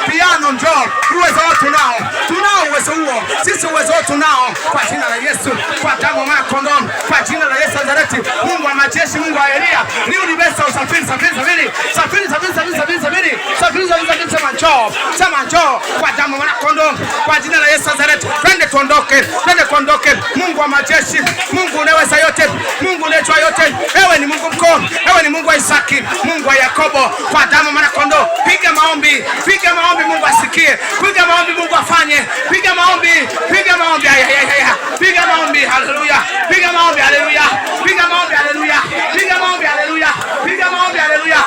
piano njoo. Uwezo tunao uwezo huo. Sisi uwezo tunao kwa jina la Yesu, kwa damu ya kondoo, kwa jina la Yesu Nazareti. Mungu wa majeshi, Mungu wa Elia, ni universe usafiri. Sema njoo kwa damu ya kondoo, kwa jina la Yesu Nazareti. Twende tuondoke. Mungu wa majeshi, Mungu unaweza yote, Mungu unajua yote. Ewe ni Mungu mkuu, ewe ni Mungu wa Isaki, Mungu wa Yakobo, kwa damu ya kondoo. Piga maombi Mungu asikie. Piga maombi Mungu afanye. Piga maombi. Piga maombi, haleluya. Piga maombi, haleluya. Piga maombi, haleluya. Piga maombi, haleluya. Piga maombi, haleluya.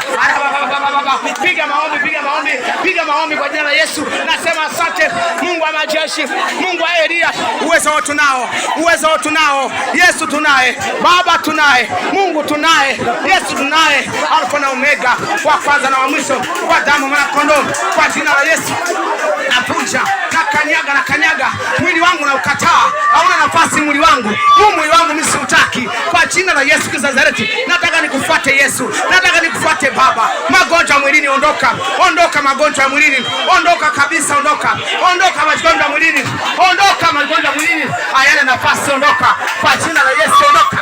Piga maombi kwa jina la Yesu. Nasema asante Mungu wa majeshi, Mungu wa Elia. Uwezo tunao. Yesu tunaye, Baba tunaye, Mungu tunaye, Yesu tunaye, Alfa na Omega, wa kwanza na wa mwisho, kwa damu ya kondoo, kwa jina la Yesu. Napunja na kanyaga mwili wangu na ukataa. Hauna nafasi mwili wangu. Mwili wangu mimi siutaki. Kwa jina la Yesu Kristo Nazareti, nataka nikufuate Yesu. Nataka nikufuate Baba. Magonjwa mwilini ondoka. Ondoka magonjwa mwilini. Ondoka kabisa, ondoka magonjwa mwilini. Ondoka magonjwa mwilini. Hayana nafasi, ondoka. Kwa jina la Yesu ondoka.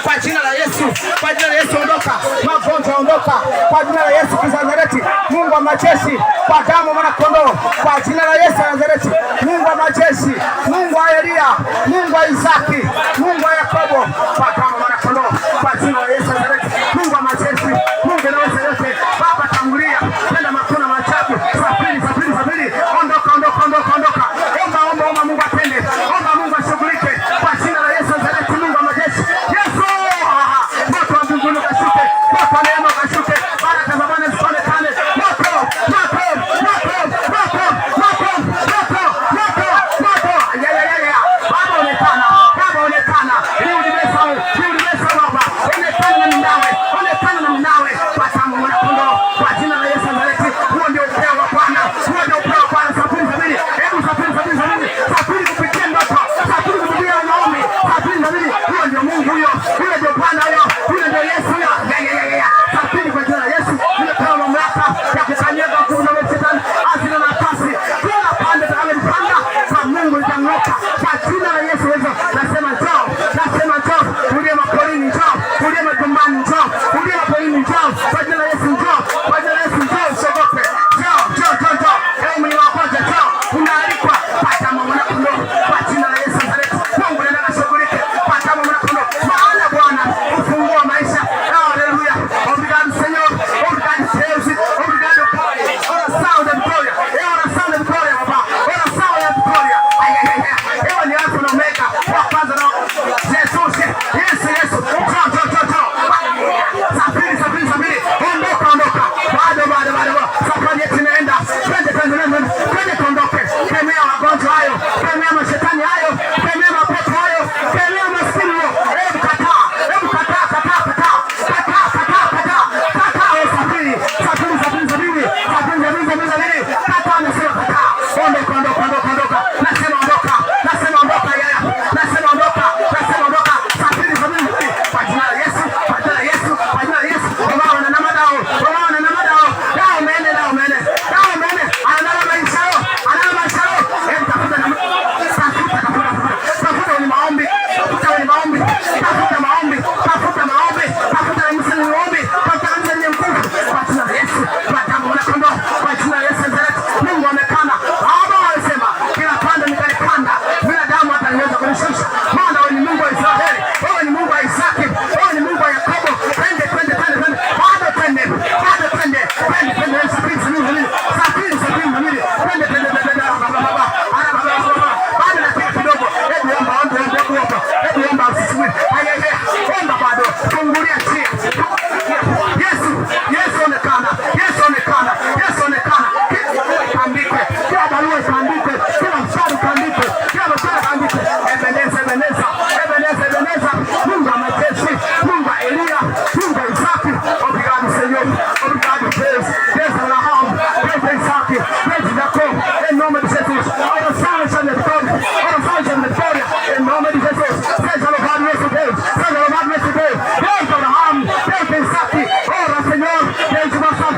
Kwa jina la Yesu ondoka. Magonjwa ondoka. Kwa jina la Yesu Kristo Nazareti. Mungu wa majeshi, kwa damu ya kondoo, kwa jina la Yesu Nazareti. Mungu wa majeshi, Mungu wa Elia, Mungu wa Isaki, Mungu wa Yakobo, kwa damu ya kondoo, kwa jina la Yesu Nazareti. Mungu wa majeshi, Mungu anaweza yote. Baba tangulia, tenda makuna machafu. Sabiri. Ondoka. Omba Mungu atende. Omba Mungu ashughulike kwa jina la Yesu Nazareti. Mungu wa majeshi. Yesu! Moto wa mbinguni kashuke. Moto wa neema kashuke. Baraka za Bwana zionekane. Moto. Baba onekana. Rudi mesa Baba. Onekana na mnawe. Kwa damu ya kondoo, kwa jina la Yesu Nazareti. Huo ndio upeo wa Bwana. Sabiri. Hebu sabiri kupitia ndoto. Sabiri kupitia maombi. Huo ndio Mungu huyo. Huyo ndio Bwana huyo. Huyo ndio Yesu huyo. Sabiri kwa jina la Yesu. Nimepewa mamlaka ya kukanyaga nguvu za Shetani. Hazina nafasi. Kila pande tunayoipanda kwa Mungu itang'oka. Kwa jina la Yesu hizo. Nasema njoo. Ulie maporini njoo. Ulie majumbani njoo. Ulie maporini njoo. Kwa jina la Yesu njoo. Usiogope. Njoo. Ewe mwenye wakoja njoo. Unaalikwa kwa damu ya kondoo, kwa jina la Yesu Nazareti. Mungu nenda kashughulike kwa damu ya kondoo. Maana Bwana ufungua maisha. Haleluya. Obrigado Senhor. Obrigado Deus. Obrigado Pai. Oração da vitória. Oração da vitória, Baba. Oração da vitória. Ewe ni Alfa na Omega, wa kwanza na Jesus. Yesu. Njoo. Sabiri. Ondoka. Bado. Safari yetu inaenda. Twende tuondoke. Kemea magonjwa hayo. Kemea mashetani hayo. Kemea mapepo hayo. Kemea maskini hayo. Hebu kataa. Sabiri. Kataa nasema kataa. Ondoka. Nasema ondoka. Sabiri. Kwa jina la Yesu. Wao na madao. Dao mene. Anala maisha yao. Hebu tafuta ni maombi. Tafuta maombi. Tafuta msali maombi. Tafuta msali mkuu. Kwa jina la Yesu. Kwa damu ya kondoo. Kwa jina la Yesu Nazareti. Mungu amekana. Baba alisema kila pande nitalikanda. Bila damu hataniweza kunishusha. Maana wewe ni Mungu wa Israeli. Wewe ni Mungu wa Isaki. Wewe ni Mungu wa Yakobo. Twende. Bado twende. Sabiri. Bado dakika kidogo. Hebu omba usisiwe. Omba bado. Fungulia njia. Yesu onekana. Kaandikwe. Kila barua kaandikwe. Kila mstari kaandikwe. Ebeneza. Mungu wa majeshi. Mungu wa Elia. Mungu wa Isaki. Obrigado Senhor. Obrigado Deus. Deus Abraham. Deus Isaki. Deus Jacob. Em nome de Jesus. Oração de vitória. Em nome de Jesus. Seja louvado nosso Deus. Deus Abraham. Deus Isaki. Ora Senhor. Deus de nossa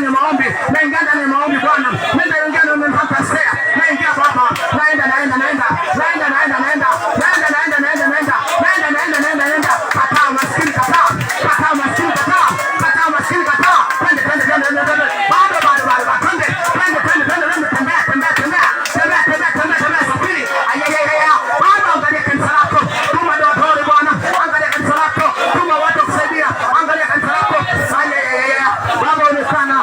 ya maombi, naingia ndani ya maombi Bwana. Naingia ndani ya mpaka sea. Naingia Baba. Naenda. Kataa maskini kataa. Kataa maskini kataa. Kataa maskini kataa. Twende. Bado. Tembea. Safiri. Ayayaya. Bado angalia kanisa lako. Tuma dotori Bwana. Angalia kanisa lako. Tuma watu kusaidia. Angalia kanisa lako. Ayayaya. Baba onekana.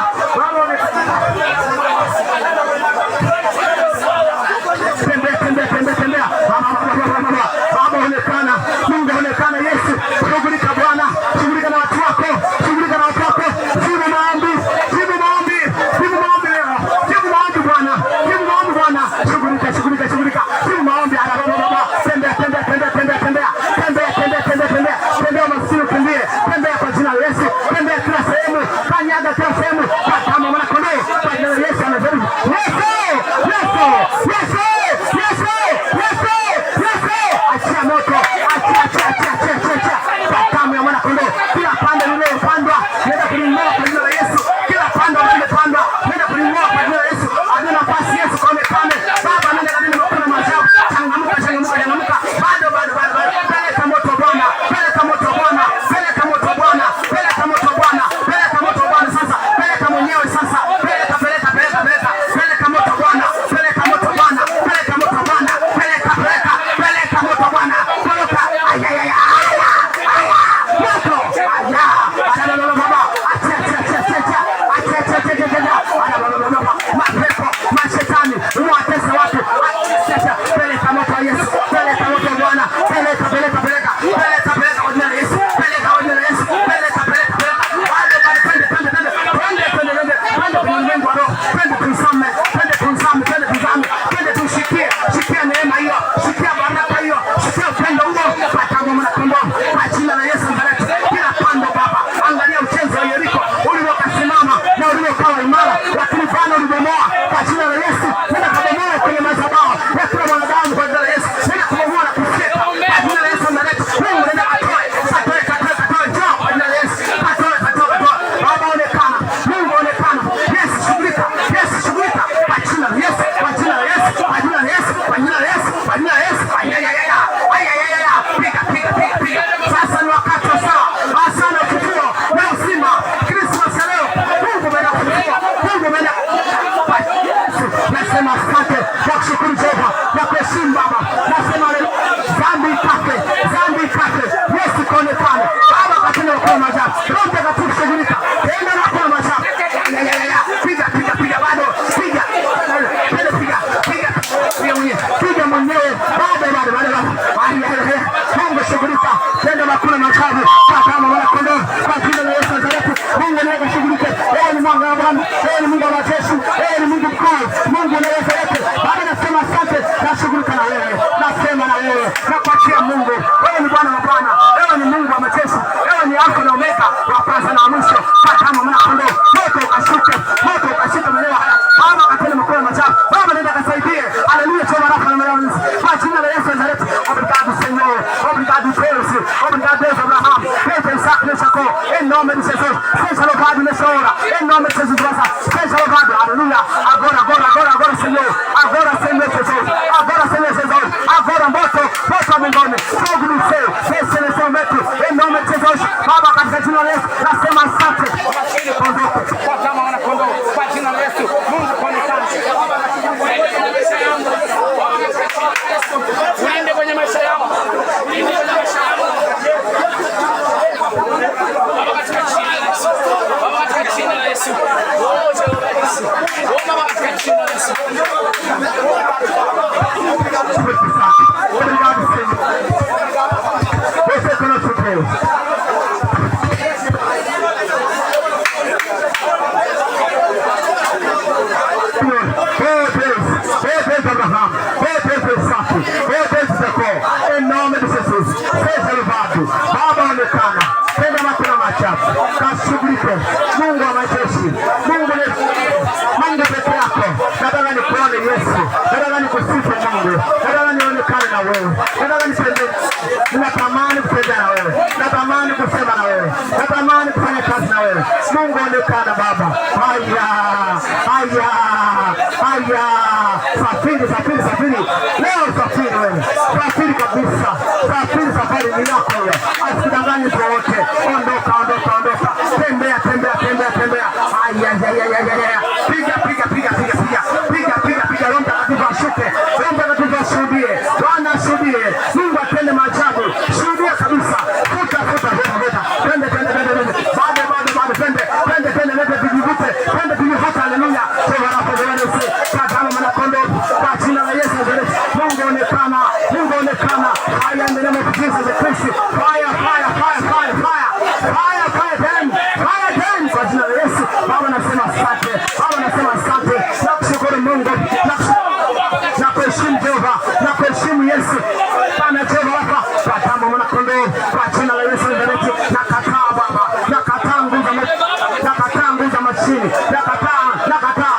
Tembea. Baba onekana. Mungu onekana Yesu. Shughulika Bwana. Shughulika na watu wako. Jibu maombi leo. Jibu maombi Bwana. Shughulika. Jibu maombi Baba. Tembea. Tembea maskini kimbie. Tembea kwa jina la Yesu. Tembea kila sehemu. Kanyaga kila sehemu. Kama mwana kondoo. Kwa jina la Yesu anazaliwa. Achia moto. Achia. Kama ya mwana kondoo. Kila pande lililopandwa, nenda kuling'oa kwa jina la Yesu. Kila pande lililopandwa, nenda kuling'oa kwa jina la Yesu. Aduna nafasi Yesu kaonekane. Baba nenda kadini makuna mazao. Changamuka. Bado. Peleka moto Bwana. Peleka moto Bwana. Sasa. Peleka mwenyewe sasa. Peleka. Peleka moto Bwana. Peleka moto Bwana. Peleka moto Bwana. Peleka. Ayayaya. Mapepo, mashetani, watesa watu. Peleka moto wa Yesu. Peleka moto Bwana. Peleka kwa jina la Yesu. Peleka. Twende kwenye ulimwengu wa roho. Twende tusame. Twende tushikie neema hiyo. Shikia baraka hiyo. Shikia upendo huo. Patamo mwana kondoo. Kwa jina la Yesu Nazareti. Kila pando Baba. Angalia ujenzi wa Yeriko. Ulivyokasimama na ulivyokawa imara. Lakini Bwana ulibomoa. Kwa jina la Yesu. Nenda kubomoa kwenye madhabahu ya kila mwanadamu kwa jina la Yesu. Nenda kubomoa na kufyeka. Kwa jina la Yesu Nazareti. Mungu nenda katoe. Njoo kwa jina la Yesu. Katoe. Baba onekana. Mungu onekana. Yesu shughulika. Kwa jina la Yesu. Ayayaya. Piga. Sasa ni wakati wa sawa. Asana kutua. Na uzima. Krismasi ya leo. Mungu umeenda kutua. Nasema asante. Nakushukuru Jehova. Nakuheshimu Baba. Nasema dhambi ikate. Yesu kaonekane. Baba katenda kwa maajabu. Roho Mtakatifu shughulika. Tenda na kwa maajabu. Ayayaya. Piga. Bado. Piga mwenyewe. Bado. Mungu shughulika. Tenda na kuna maajabu. Kama mwana kondoo. Kwa jina la Yesu Nazareti. Mungu ndiye shughulika. Yeye ni Mungu wa Bwana. Yeye ni Mungu wa majeshi. Yeye ni Mungu mkuu. Mungu anayeweza. Baba nasema asante. Nashughulika na wewe. Nasema na wewe. Nakuachia Mungu. Wewe ni Bwana wa Bwana. Wewe ni Mungu wa majeshi. Wewe ni Alfa na Omega. Wa kwanza na mwisho. Kama mwana kondoo. Moto ukashike maneno haya. Baba katenda mkono machafu. Baba nenda kasaidie. Haleluya. Choma rafa na mwanangu. Kwa jina la Yesu Nazareti. Obrigado Senhor. Obrigado Deus. Obrigado Deus Abraham. Deus Isaac e Jacó. Em nome de Jesus. Seja louvado nessa hora. Em nome de Jesus. Seja louvado. Aleluia. Agora Senhor. Agora Senhor Jesus. Agora moto mbinguni. Fogo no céu. Desce nesse momento. Em nome de Jesus. Baba katika jina la Yesu. Nasema asante. Kwa kama wana kondoo. Kwa jina la Yesu. Mungu kuonekana. Uende kwenye maisha yangu. Baba katika jina la Yesu. Baba katika jina la Yesu. Obrigado, Senhor. Você conosco, Deus. Deus Abraão, Deus Isaac, Deus Jacó, em nome de Jesus, seja louvado. Baba onekana, tenda makuna machafu, kashughulike. Mungu wa majeshi, Mungu peke yako. Mungu onekana Baba. Haya, haya, haya. Safiri, safiri, safiri. Leo safiri wewe. Safiri kabisa. Safiri, safari ni yako wewe. Asikudanganye wote. Ondoka, ondoka, ondoka. Tembea, tembea, tembea, tembea. Haya, haya, haya, haya. Piga, piga, piga, piga, piga. Piga, piga, piga. Roho Mtakatifu ashuke. Roho Mtakatifu ashuhudie. Bwana ashuhudie. Mungu atende maajabu. Shuhudia kabisa. Futa, futa, futa, futa. Twende, twende, twende, twende. Bado, bado, bado. Twende, twende, twende. Lete vijivute. Twende vijivute. Haleluya. Sema rafa Bwana Yesu. Tazama mwanakondoo. Kwa jina la Yesu Nazareti. Mungu onekana. Mungu onekana. Haya in the name of Jesus Christ. Fire, fire, fire, fire, fire. Fire, fire, then. Fire, then. Kwa jina la Yesu. Baba nasema asante. Baba nasema asante. Nakushukuru Mungu. Nakuheshimu Jehova. Nakuheshimu Yesu. Bwana Jehova hapa. Tazama mwanakondoo. Kwa jina la Yesu Nazareti. Nakataa Baba. Nakataa nguvu za mashini. Nakataa.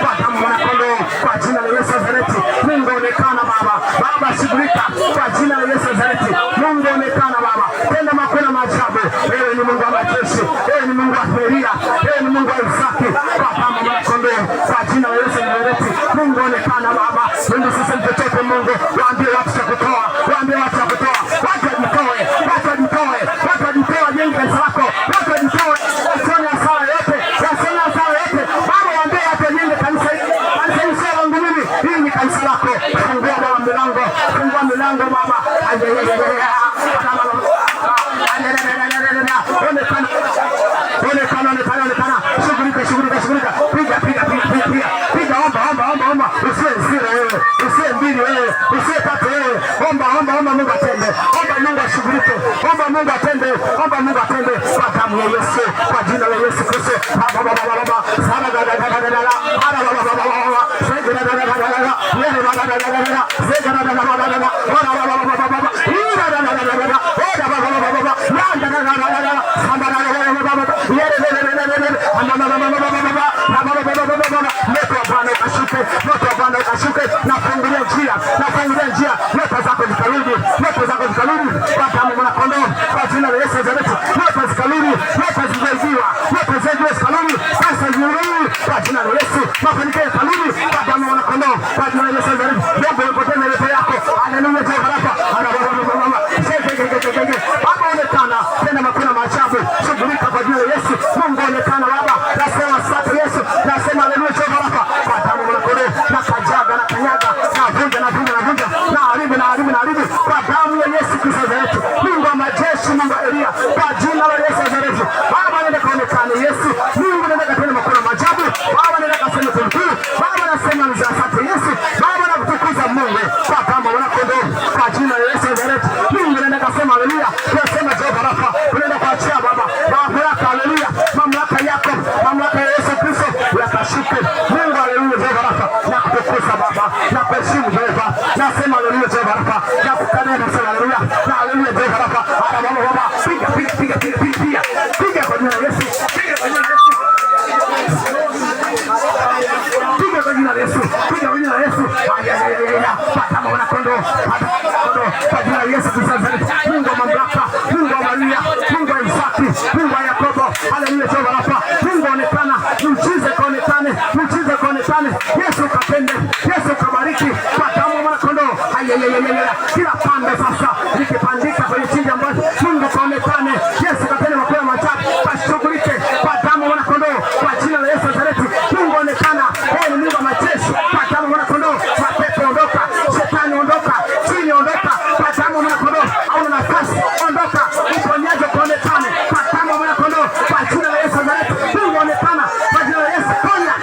Tazama mwanakondoo. Kwa jina la Yesu Nazareti. Mungu onekana Baba. Baba shughulika. Kwa jina la Yesu Nazareti. Mungu onekana Baba. Tenda makuu na maajabu. Wewe ni Mungu wa majeshi. Wewe ni Mungu wa Elia. Wewe ni Mungu wa Isaki. Tazama mwanakondoo. Kwa jina la Yesu Nazareti. Mungu onekana Baba. Mungu sisi mtoto Mungu. Waambie watu cha kutoa. Waambie watu cha kutoa. Watu wajitoe. Watu wajitoe. Watu wajitoe wajenge kanisa lako. Watu wajitoe. Wasione hasara yote. Wasione hasara yote. Baba waambie watu wajenge kanisa hili. Kanisa hili sio langu mimi. Hili ni kanisa lako. Fungua Baba milango. Fungua milango Baba. Onekana. Shughulika. Piga, omba. Usiwe zero wewe. Usiwe mbili wewe. Usiwe tatu wewe. Omba Mungu atende. Omba Mungu ashughulike. Omba Mungu atende. Kwa damu ya Yesu. Kwa jina la Yesu Kristo. Moto wa Bwana ukashuke. Nafungulia njia. Nyota zako zikarudi. Kwa damu ya mwanakondoo. Kwa jina la Yesu Nazareti. Nyota zikarudi. Nyota zilizoibiwa zikarudi. Sasa zirudi. Kwa jina la Yesu. Mafanikio yakarudi. Kwa damu ya mwanakondoo. Kwa jina la Yesu Nazareti. Mungu upoteze lepo yako. Haleluya. Baba onekana. Tenda makuu na maajabu. Shughulika kwa jina la Yesu. Mungu onekana Baba. Nasema asante Yesu. Nasema haleluya. Kwa damu ya mwanakondoo. Nakajaga, nakanyaga, navunja, naharibu. Kwa damu ya Yesu Kristo Nazareti. Mungu wa majeshi, Mungu wa Elia. Kwa jina la Yesu Nazareti. Baba nenda kaonekane Yesu. Mungu nenda katende makuu na maajabu. Baba nenda kaseme kumkuu. Baba nasema asante Yesu. Baba nakutukuza Mungu. Kwa damu ya mwanakondoo. Kwa jina la Yesu Nazareti. Mungu nenda kasema haleluya. Tunasema Jehova Rafa. Tunaenda kuachia Baba. Baba yako haleluya. Mamlaka yako. Mamlaka ya Yesu Kristo yakashuke. Mungu haleluya Jehova Rafa. Nakutukuza Baba. Nakuheshimu Jehova. Nasema haleluya Jehova Rafa. Nakukana nasema haleluya. Na haleluya Jehova Rafa. Baba. Piga kwa jina la Yesu. Piga kwa jina la Yesu. Tazama mwanakondoo. Kwa jina la Yesu Kristo Nazareti. Mungu wa mamlaka. Mungu wa Maria. Mungu wa Isaki. Mungu wa Yakobo. Haleluya Jehova Rafa. Mungu onekana. Mchize kaonekane. Yesu kapende. Yesu kabariki. Kwa damu ya mwanakondoo. Kila pande sasa likipandika kwenye chinja ambayo Mungu kaonekane. Yesu kapende makuu ya maajabu. Pashughulike kwa damu ya mwanakondoo. Kwa jina la Yesu Nazareti. Mungu onekana. Wewe ni Mungu wa majeshi. Kwa damu ya mwanakondoo. Mapepo ondoka. Shetani ondoka. Chini ondoka. Kwa damu ya mwanakondoo. Hauna nafasi. Ondoka. Uponyaji kaonekane. Kwa damu ya mwanakondoo. Kwa jina la Yesu Nazareti. Mungu onekana. Kwa jina la Yesu. Ponya.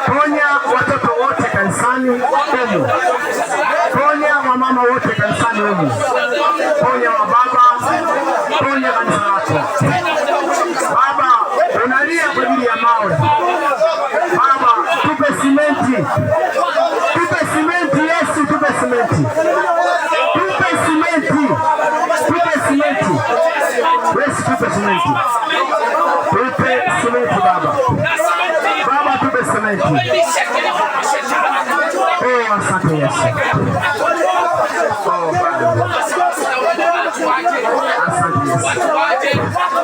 Ponya watoto wote kanisani humu. Ponya wamama wote kanisani humu. Ponya wababa. Ponya kanisa lako. Baba, unalia kwa ajili ya mawe. Baba, tupe simenti. Tupe simenti Yesu, tupe simenti. Tupe simenti. Tupe simenti. Yesu, tupe simenti. Tupe simenti Baba. Baba, tupe simenti. Oh, asante Yesu. Oh, Baba. Asante Yesu.